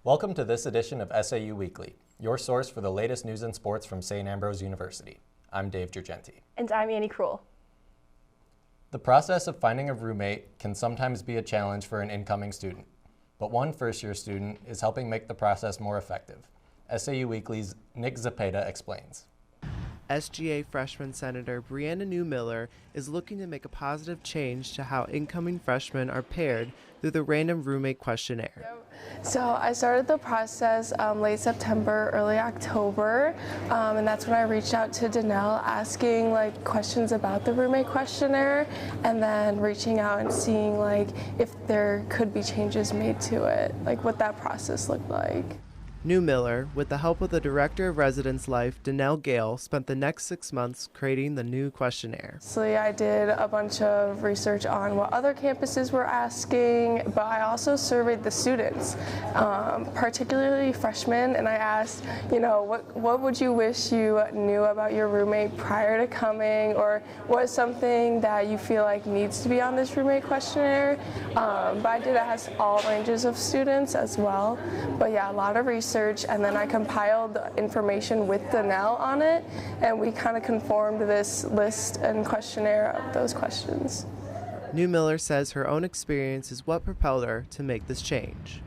Welcome to this edition of SAU Weekly, your source for the latest news and sports from St. Ambrose University. I'm Dave Gergenti. And I'm Annie Krull. The process of finding a roommate can sometimes be a challenge for an incoming student, but one first-year student is helping make the process more effective. SAU Weekly's Nick Zepeda explains. SGA freshman Senator Brianna New-Miller is looking to make a positive change to how incoming freshmen are paired through the random roommate questionnaire. So I started the process late September, early October, and that's when I reached out to Danelle asking questions about the roommate questionnaire, and then reaching out and seeing if there could be changes made to it, what that process looked like. New-Miller, with the help of the Director of Residence Life, Danelle Gale, spent the next 6 months creating the new questionnaire. So I did a bunch of research on what other campuses were asking, but I also surveyed the students, particularly freshmen, and I asked, what would you wish you knew about your roommate prior to coming, or what is something that you feel like needs to be on this roommate questionnaire? But I did ask all ranges of students as well, but yeah, a lot of research, and then I compiled the information with Danelle on it, and we kind of conformed this list and questionnaire of those questions. New-Miller says her own experience is what propelled her to make this change.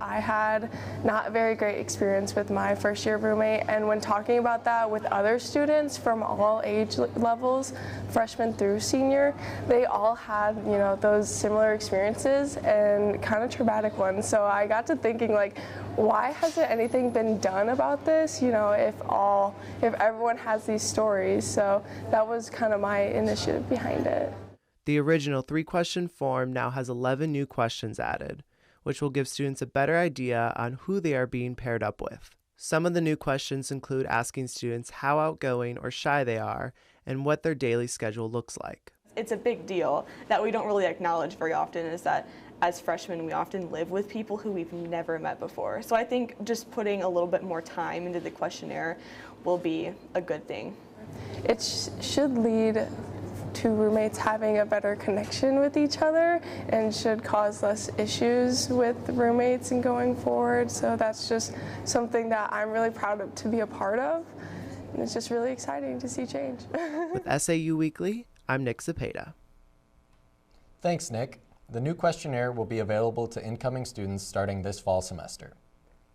I had not a very great experience with my first year roommate, and when talking about that with other students from all age levels, freshman through senior, they all had, those similar experiences and kind of traumatic ones. So I got to thinking, why hasn't anything been done about this, if everyone has these stories? So that was kind of my initiative behind it. The original 3-question form now has 11 new questions added, which will give students a better idea on who they are being paired up with. Some of the new questions include asking students how outgoing or shy they are and what their daily schedule looks like. It's a big deal that we don't really acknowledge very often, is that as freshmen we often live with people who we've never met before. So I think just putting a little bit more time into the questionnaire will be a good thing. It should lead to roommates having a better connection with each other and should cause less issues with roommates and going forward. So that's just something that I'm really proud of to be a part of, and it's just really exciting to see change. With SAU Weekly, I'm Nick Zepeda. Thanks, Nick. The new questionnaire will be available to incoming students starting this fall semester.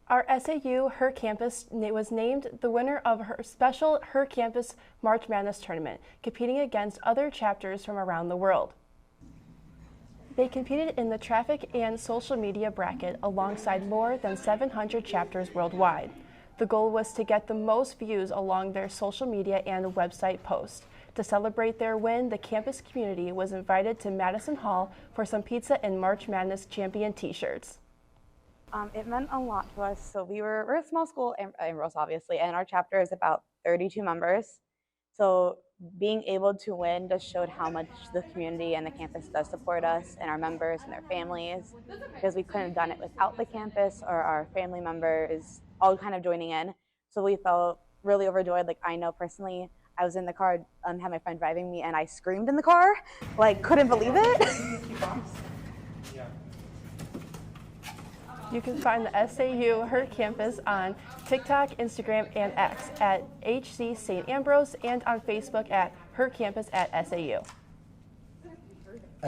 Our SAU HerCampus was named the winner of her special HerCampus March Madness tournament, competing against other chapters from around the world. They competed in the traffic and social media bracket alongside more than 700 chapters worldwide. The goal was to get the most views along their social media and website posts. To celebrate their win, the campus community was invited to Madison Hall for some pizza and March Madness champion t-shirts. It meant a lot to us. So we're a small school, Ambrose obviously, and our chapter is about 32 members. So being able to win just showed how much the community and the campus does support us and our members and their families, because we couldn't have done it without the campus or our family members all kind of joining in. So we felt really overjoyed. I know personally, I was in the car, had my friend driving me, and I screamed in the car, couldn't believe it. You can find the SAU HerCampus on TikTok, Instagram, and X at HC St. Ambrose, and on Facebook at HerCampus at SAU.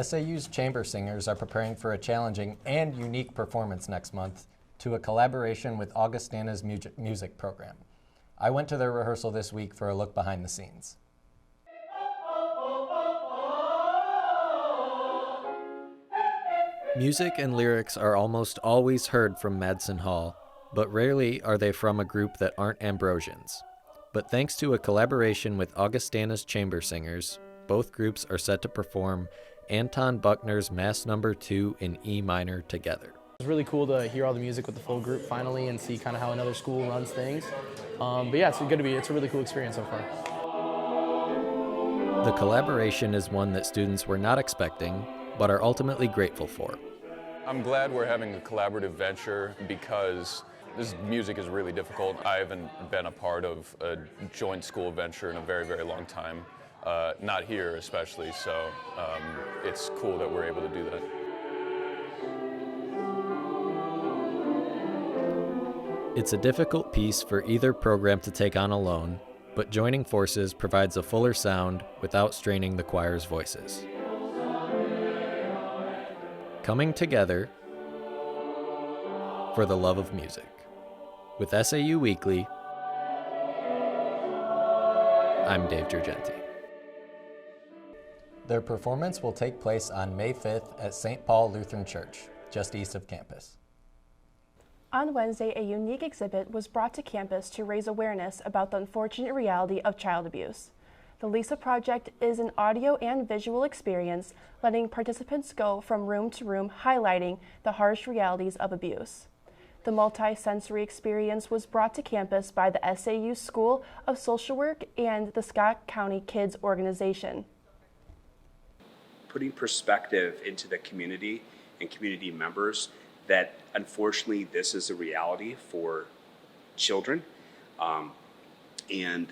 SAU's chamber singers are preparing for a challenging and unique performance next month to a collaboration with Augustana's music program. I went to their rehearsal this week for a look behind the scenes. Music and lyrics are almost always heard from Madison Hall, but rarely are they from a group that aren't Ambrosians. But thanks to a collaboration with Augustana's chamber singers, both groups are set to perform Anton Buckner's Mass No. 2 in E minor together. It's really cool to hear all the music with the full group finally and see kind of how another school runs things. But yeah, it's a really cool experience so far. The collaboration is one that students were not expecting, but are ultimately grateful for. I'm glad we're having a collaborative venture because this music is really difficult. I haven't been a part of a joint school venture in a very, very long time, not here especially, so it's cool that we're able to do that. It's a difficult piece for either program to take on alone, but joining forces provides a fuller sound without straining the choir's voices. Coming together for the love of music. With SAU Weekly, I'm Dave Girgenti. Their performance will take place on May 5th at St. Paul Lutheran Church, just east of campus. On Wednesday, a unique exhibit was brought to campus to raise awareness about the unfortunate reality of child abuse. The Lisa Project is an audio and visual experience, letting participants go from room to room, highlighting the harsh realities of abuse. The multi-sensory experience was brought to campus by the SAU School of Social Work and the Scott County Kids Organization. Putting perspective into the community and community members that unfortunately this is a reality for children, and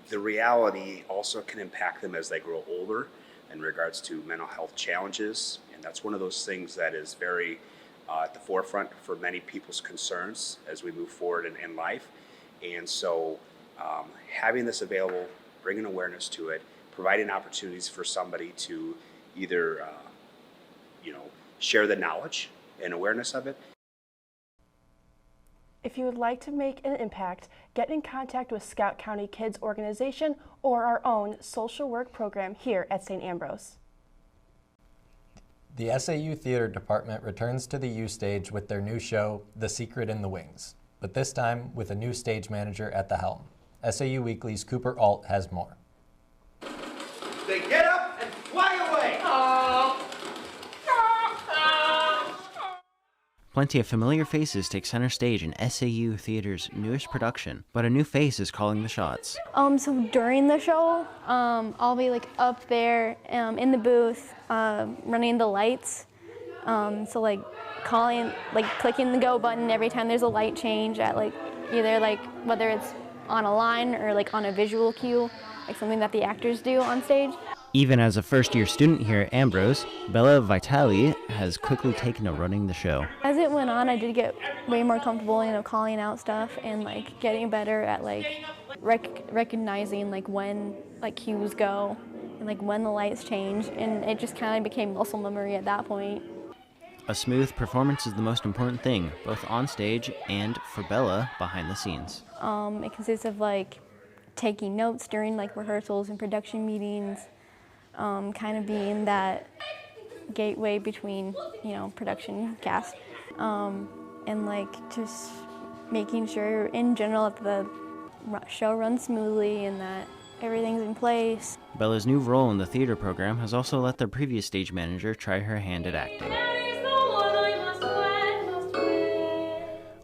the reality also can impact them as they grow older in regards to mental health challenges, and that's one of those things that is very at the forefront for many people's concerns as we move forward in life. And so having this available, bringing awareness to it, providing opportunities for somebody to either share the knowledge and awareness of it. If you would like to make an impact, get in contact with Scott County Kids Organization or our own social work program here at St. Ambrose. The SAU Theater Department returns to the U Stage with their new show, The Secret in the Wings, but this time with a new stage manager at the helm. SAU Weekly's Cooper Alt has more. They get up and fly away! Plenty of familiar faces take center stage in SAU Theater's newest production, but a new face is calling the shots. So during the show, I'll be up there in the booth, running the lights. So clicking the go button every time there's a light change at either whether it's on a line or on a visual cue, something that the actors do on stage. Even as a first-year student here at Ambrose, Bella Vitali has quickly taken to running the show. As it went on, I did get way more comfortable, calling out stuff and getting better at recognizing when cues go and when the lights change, and it just kind of became muscle memory at that point. A smooth performance is the most important thing, both on stage and for Bella behind the scenes. It consists of taking notes during rehearsals and production meetings. Kind of being that gateway between, production cast, and just making sure in general that the show runs smoothly and that everything's in place. Bella's new role in the theater program has also let their previous stage manager try her hand at acting.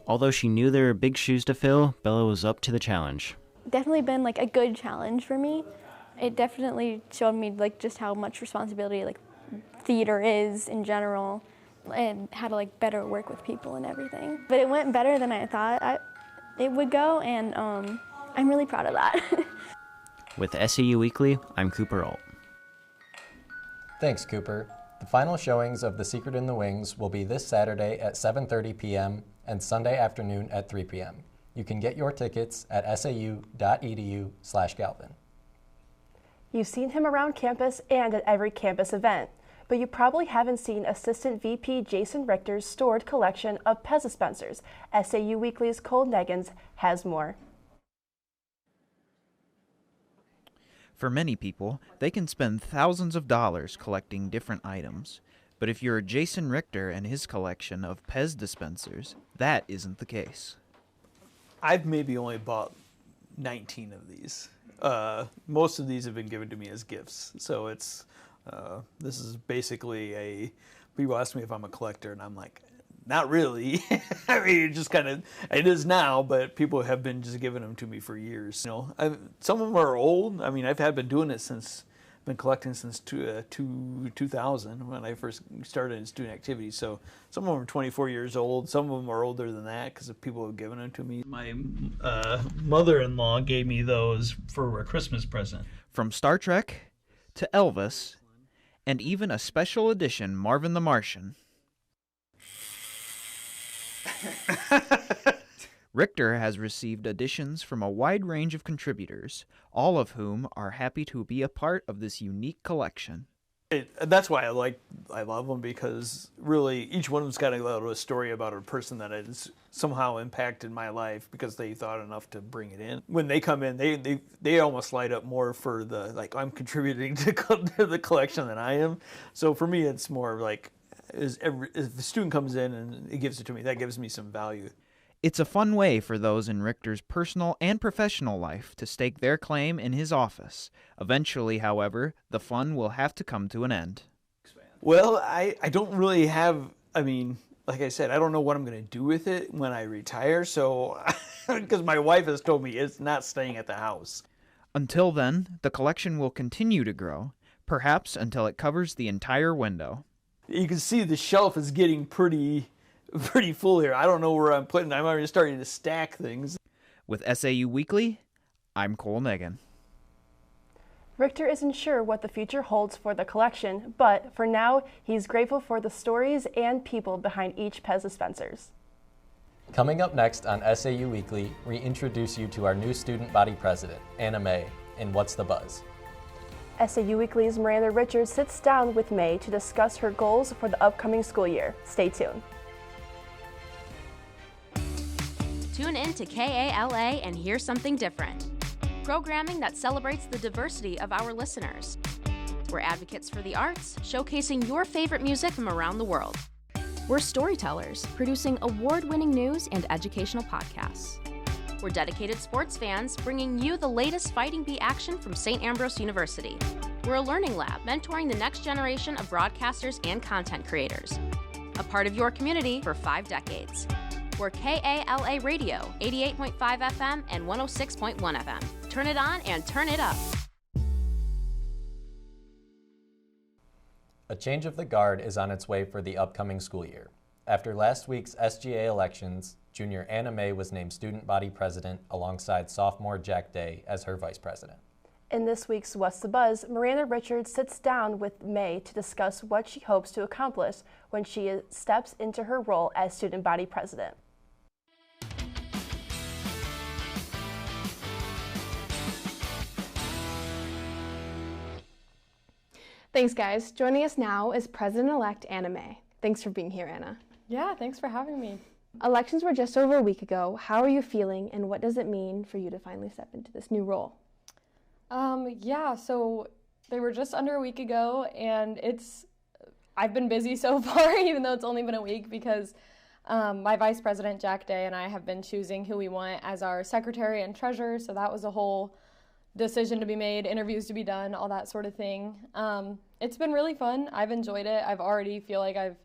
Although she knew there were big shoes to fill, Bella was up to the challenge. Definitely been a good challenge for me. It definitely showed me just how much responsibility theater is in general, and how to better work with people and everything. But it went better than I thought it would go, and I'm really proud of that. With SAU Weekly, I'm Cooper Alt. Thanks, Cooper. The final showings of The Secret in the Wings will be this Saturday at 7:30 p.m. and Sunday afternoon at 3 p.m. You can get your tickets at sau.edu/Galvin. You've seen him around campus and at every campus event, but you probably haven't seen Assistant VP Jason Richter's stored collection of Pez Dispensers. SAU Weekly's Cole Neggins has more. For many people, they can spend thousands of dollars collecting different items. But if you're Jason Richter and his collection of Pez dispensers, that isn't the case. I've maybe only bought 19 of these. Most of these have been given to me as gifts. So it's this is basically people ask me if I'm a collector, and I'm like, not really. I mean, it just kind of, it is now, but people have been just giving them to me for years. Some of them are old. I mean, been doing it been collecting since 2000 when I first started in student activities. So some of them are 24 years old. Some of them are older than that because people have given them to me. My mother-in-law gave me those for a Christmas present. From Star Trek to Elvis, and even a special edition Marvin the Martian. Richter has received additions from a wide range of contributors, all of whom are happy to be a part of this unique collection. That's why I love them, because really each one of them's got a story about a person that has somehow impacted my life because they thought enough to bring it in. When they come in, they almost light up more for the, like, I'm contributing to the collection than I am. So for me, it's more like, if the student comes in and it gives it to me, that gives me some value. It's a fun way for those in Richter's personal and professional life to stake their claim in his office. Eventually, however, the fun will have to come to an end. Well, I don't really have, like I said, I don't know what I'm going to do with it when I retire, so, because my wife has told me it's not staying at the house. Until then, the collection will continue to grow, perhaps until it covers the entire window. You can see the shelf is getting pretty full here. I don't know where I'm already starting to stack things. With SAU Weekly, I'm Cole Negan. Richter isn't sure what the future holds for the collection, but for now, he's grateful for the stories and people behind each Pez Dispensers. Coming up next on SAU Weekly, we introduce you to our new student body president, Anna May, in What's the Buzz? SAU Weekly's Miranda Richards sits down with May to discuss her goals for the upcoming school year. Stay tuned. Tune in to KALA and hear something different. Programming that celebrates the diversity of our listeners. We're advocates for the arts, showcasing your favorite music from around the world. We're storytellers, producing award-winning news and educational podcasts. We're dedicated sports fans, bringing you the latest Fighting Bee action from St. Ambrose University. We're a learning lab, mentoring the next generation of broadcasters and content creators. A part of your community for 5 decades. We're KALA Radio, 88.5 FM and 106.1 FM. Turn it on and turn it up. A change of the guard is on its way for the upcoming school year. After last week's SGA elections, junior Anna May was named student body president alongside sophomore Jack Day as her vice president. In this week's What's the Buzz, Miranda Richards sits down with May to discuss what she hopes to accomplish when she steps into her role as student body president. Thanks, guys. Joining us now is President-elect Anna May. Thanks for being here, Anna. Yeah, thanks for having me. Elections were just over a week ago. How are you feeling, and what does it mean for you to finally step into this new role? Yeah, so they were just under a week ago, and I've been busy so far, even though it's only been a week, because my Vice President, Jack Day, and I have been choosing who we want as our secretary and treasurer, so that was a whole decision to be made, interviews to be done, all that sort of thing. It's been really fun. I've enjoyed it. I've already feel like I've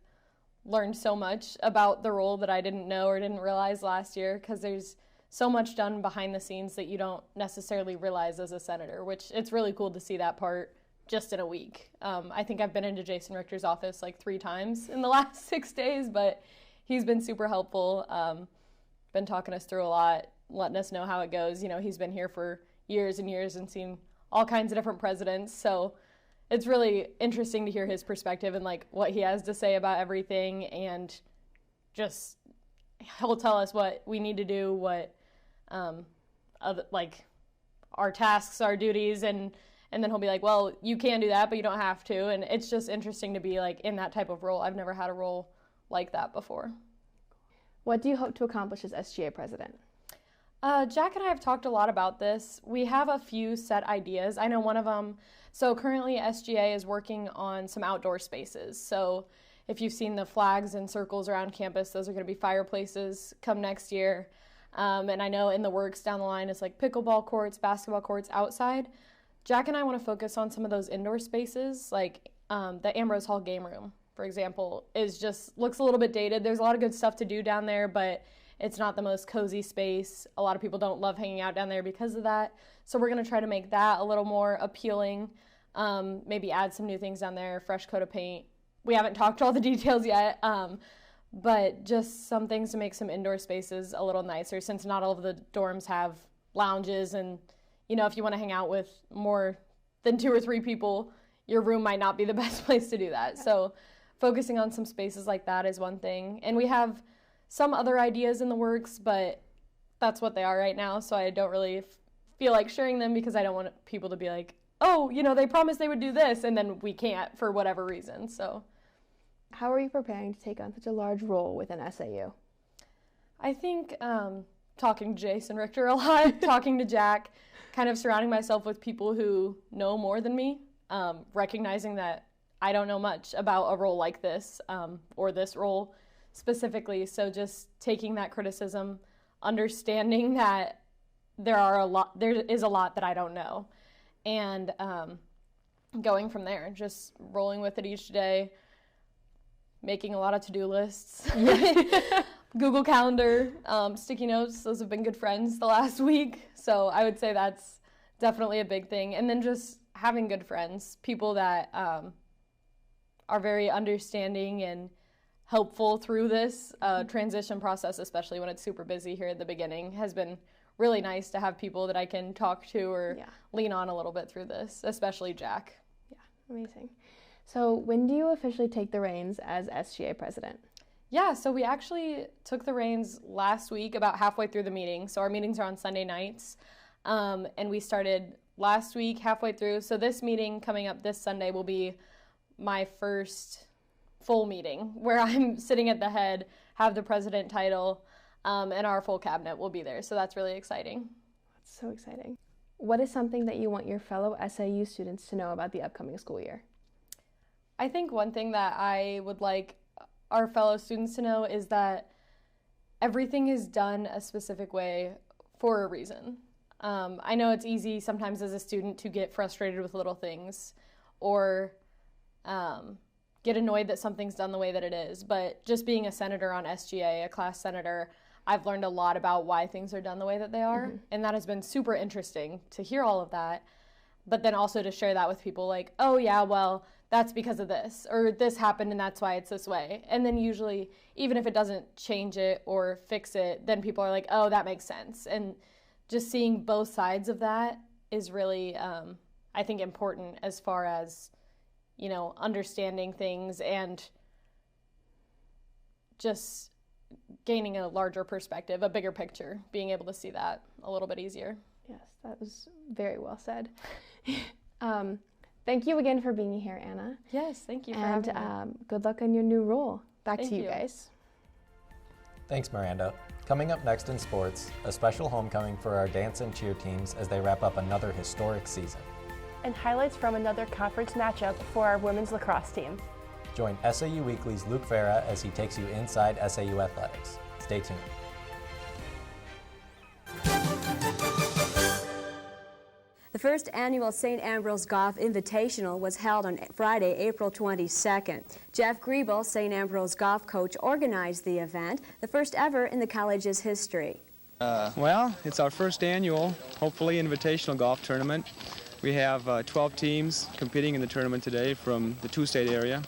learned so much about the role that I didn't know or didn't realize last year, because there's so much done behind the scenes that you don't necessarily realize as a senator, which it's really cool to see that part just in a week. I think I've been into Jason Richter's office like 3 times in the last 6 days, but he's been super helpful, been talking us through a lot, letting us know how it goes. You know, he's been here for years and years and seen all kinds of different presidents, so it's really interesting to hear his perspective and like what he has to say about everything, and just he'll tell us what we need to do, what like our tasks, our duties, and then he'll be like, well, you can do that, but you don't have to. And it's just interesting to be like in that type of role. I've never had a role like that before. What do you hope to accomplish as SGA president? Jack and I have talked a lot about this. We have a few set ideas. I know one of them, so currently SGA is working on some outdoor spaces. So if you've seen the flags and circles around campus, those are going to be fireplaces come next year. And I know in the works down the line is like pickleball courts, basketball courts outside. Jack and I want to focus on some of those indoor spaces, like the Ambrose Hall game room, for example, looks a little bit dated. There's a lot of good stuff to do down there, but it's not the most cozy space. A lot of people don't love hanging out down there because of that. So we're going to try to make that a little more appealing, maybe add some new things down there, fresh coat of paint. We haven't talked all the details yet, but just some things to make some indoor spaces a little nicer, since not all of the dorms have lounges, and you know, if you want to hang out with more than 2 or 3 people, your room might not be the best place to do that. So focusing on some spaces like that is one thing. And we have some other ideas in the works, but that's what they are right now, so I don't really feel like sharing them because I don't want people to be like, oh, you know, they promised they would do this, and then we can't for whatever reason, so. How are you preparing to take on such a large role within SAU? I think talking to Jason Richter a lot, talking to Jack, kind of surrounding myself with people who know more than me, recognizing that I don't know much about a role like this, or this role specifically, so just taking that criticism, understanding that there is a lot that I don't know, and going from there, just rolling with it each day, making a lot of to-do lists, Google Calendar, sticky notes. Those have been good friends the last week, so I would say that's definitely a big thing. And then just having good friends, people that are very understanding and helpful through this transition process, especially when it's super busy here at the beginning, has been really nice to have people that I can talk to or lean on a little bit through this, especially Jack. Yeah, amazing. So when do you officially take the reins as SGA president? Yeah, so we actually took the reins last week, about halfway through the meeting. So our meetings are on Sunday nights, and we started last week halfway through. So this meeting coming up this Sunday will be my first full meeting where I'm sitting at the head, have the president title, and our full cabinet will be there. So that's really exciting. That's so exciting. What is something that you want your fellow SAU students to know about the upcoming school year? I think one thing that I would like our fellow students to know is that everything is done a specific way for a reason. I know it's easy sometimes as a student to get frustrated with little things or get annoyed that something's done the way that it is, but just being a senator on SGA, a class senator, I've learned a lot about why things are done the way that they are, and that has been super interesting to hear all of that, but then also to share that with people like, oh yeah, well, that's because of this, or this happened and that's why it's this way. And then usually, even if it doesn't change it or fix it, then people are like, oh, that makes sense. And just seeing both sides of that is really, I think, important as far as, you know, understanding things and just gaining a larger perspective, a bigger picture, being able to see that a little bit easier. Yes, that was very well said. Thank you again for being here, Anna. Yes, thank you for having me. And good luck on your new role. Back to you guys. Thanks, Miranda. Coming up next in sports, a special homecoming for our dance and cheer teams as they wrap up another historic season. And highlights from another conference matchup for our women's lacrosse team. Join SAU Weekly's Luke Farah as he takes you inside SAU athletics. Stay tuned. The first annual St. Ambrose Golf Invitational was held on Friday, April 22nd. Jeff Griebel, St. Ambrose golf coach, organized the event, the first ever in the college's history. Well, it's our first annual, hopefully, invitational golf tournament. We have 12 teams competing in the tournament today from the two-state area.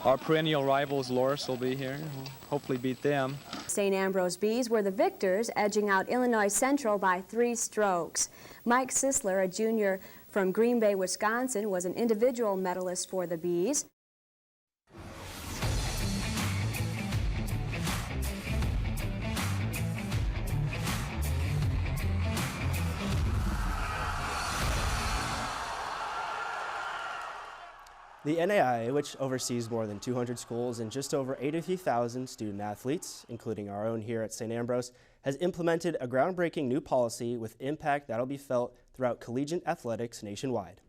Our perennial rivals, Loris, will be here. We'll hopefully beat them. St. Ambrose Bees were the victors, edging out Illinois Central by 3 strokes. Mike Sisler, a junior from Green Bay, Wisconsin, was an individual medalist for the Bees. The NAIA, which oversees more than 200 schools and just over 83,000 student athletes, including our own here at St. Ambrose, has implemented a groundbreaking new policy with impact that'll be felt throughout collegiate athletics nationwide.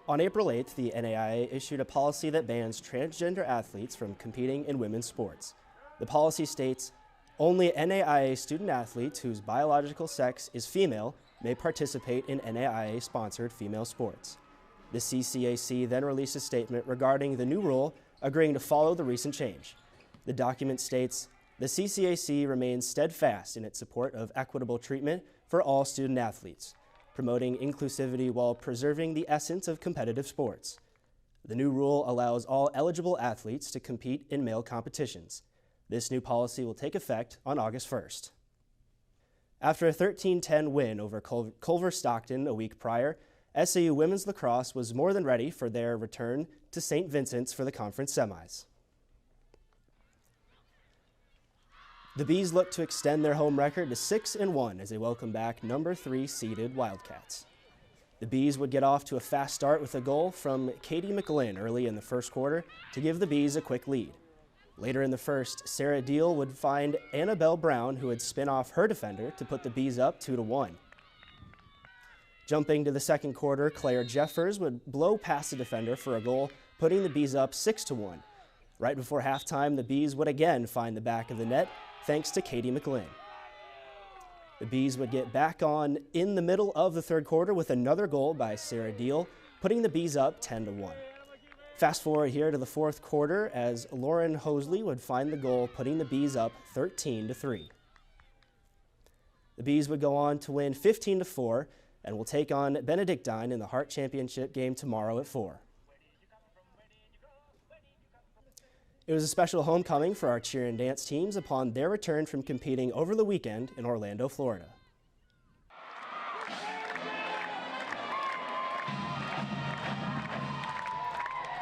On April 8th, the NAIA issued a policy that bans transgender athletes from competing in women's sports. The policy states, only NAIA student athletes whose biological sex is female may participate in NAIA-sponsored female sports. The CCAC then released a statement regarding the new rule, agreeing to follow the recent change. The document states, the CCAC remains steadfast in its support of equitable treatment for all student athletes, promoting inclusivity while preserving the essence of competitive sports. The new rule allows all eligible athletes to compete in male competitions. This new policy will take effect on August 1st. After a 13-10 win over Culver Stockton a week prior, SAU women's lacrosse was more than ready for their return to St. Vincent's for the conference semis. The Bees look to extend their home record to 6-1 as they welcome back number 3 seeded Wildcats. The Bees would get off to a fast start with a goal from Katie McLinn early in the first quarter to give the Bees a quick lead. Later in the first, Sarah Deal would find Annabelle Brown, who would spin off her defender to put the Bees up 2-1. Jumping to the second quarter, Claire Jeffers would blow past the defender for a goal, putting the Bees up 6-1. Right before halftime, the Bees would again find the back of the net, thanks to Katie McLinn. The Bees would get back on in the middle of the third quarter with another goal by Sarah Deal, putting the Bees up 10-1. Fast forward here to the fourth quarter as Lauren Hosley would find the goal, putting the Bees up 13-3. The Bees would go on to win 15-4 and will take on Benedictine in the Hart Championship game tomorrow at 4. It was a special homecoming for our cheer and dance teams upon their return from competing over the weekend in Orlando, Florida.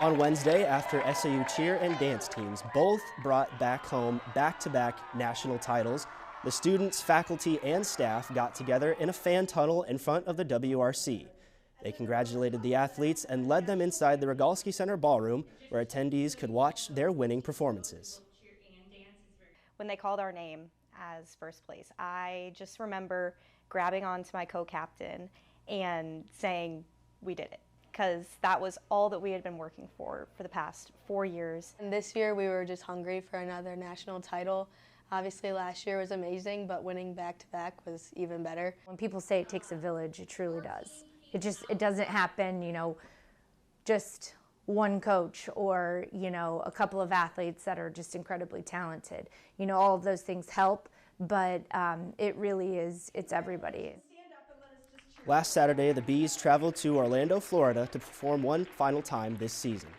On Wednesday, after SAU cheer and dance teams both brought back home back-to-back national titles, the students, faculty, and staff got together in a fan tunnel in front of the WRC. They congratulated the athletes and led them inside the Rogalski Center ballroom, where attendees could watch their winning performances. When they called our name as first place, I just remember grabbing onto my co-captain and saying, "We did it," because that was all that we had been working for the past 4 years. And this year we were just hungry for another national title. Obviously last year was amazing, but winning back-to-back was even better. When people say it takes a village, it truly does. It doesn't happen, just one coach or, a couple of athletes that are just incredibly talented. All of those things help, but it really is, it's everybody. Last Saturday, the Bees traveled to Orlando, Florida to perform one final time this season.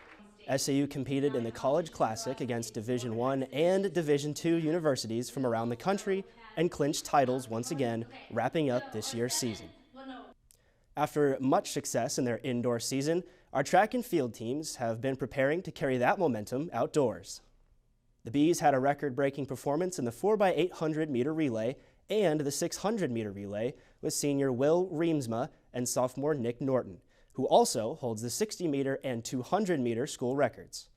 SAU competed in the College Classic against Division I and Division II universities from around the country and clinched titles once again, wrapping up this year's season. After much success in their indoor season, our track and field teams have been preparing to carry that momentum outdoors. The Bees had a record-breaking performance in the 4x800 meter relay and the 600 meter relay with senior Will Reemsma and sophomore Nick Norton, who also holds the 60 meter and 200 meter school records.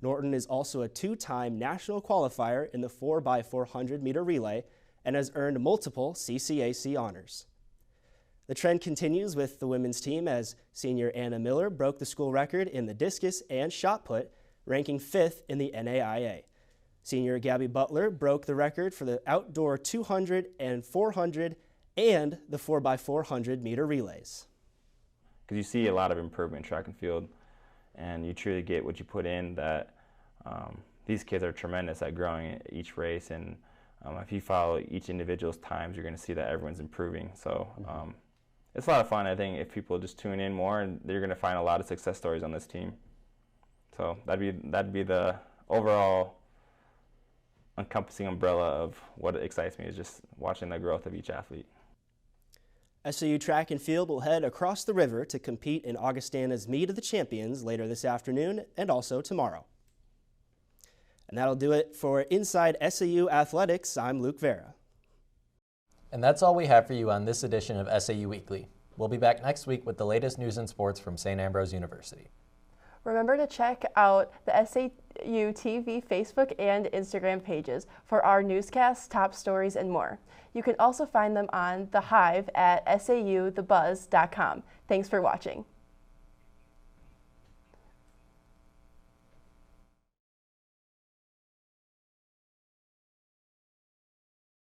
Norton is also a 2-time national qualifier in the 4x400 meter relay and has earned multiple CCAC honors. The trend continues with the women's team as senior Anna Miller broke the school record in the discus and shot put, ranking 5th in the NAIA. Senior Gabby Butler broke the record for the outdoor 200 and 400 and the 4x400 meter relays. Because you see a lot of improvement in track and field, and you truly get what you put in. That these kids are tremendous at growing each race, and if you follow each individual's times, you're going to see that everyone's improving. So it's a lot of fun. I think if people just tune in more, and they're going to find a lot of success stories on this team. So that'd be the overall encompassing umbrella of what excites me, is just watching the growth of each athlete. SAU track and field will head across the river to compete in Augustana's Meet of the Champions later this afternoon and also tomorrow. And that'll do it for Inside SAU Athletics. I'm Luke Vera. And that's all we have for you on this edition of SAU Weekly. We'll be back next week with the latest news and sports from St. Ambrose University. Remember to check out the SAU TV Facebook and Instagram pages for our newscasts, top stories, and more. You can also find them on The Hive at sauthebuzz.com. Thanks for watching.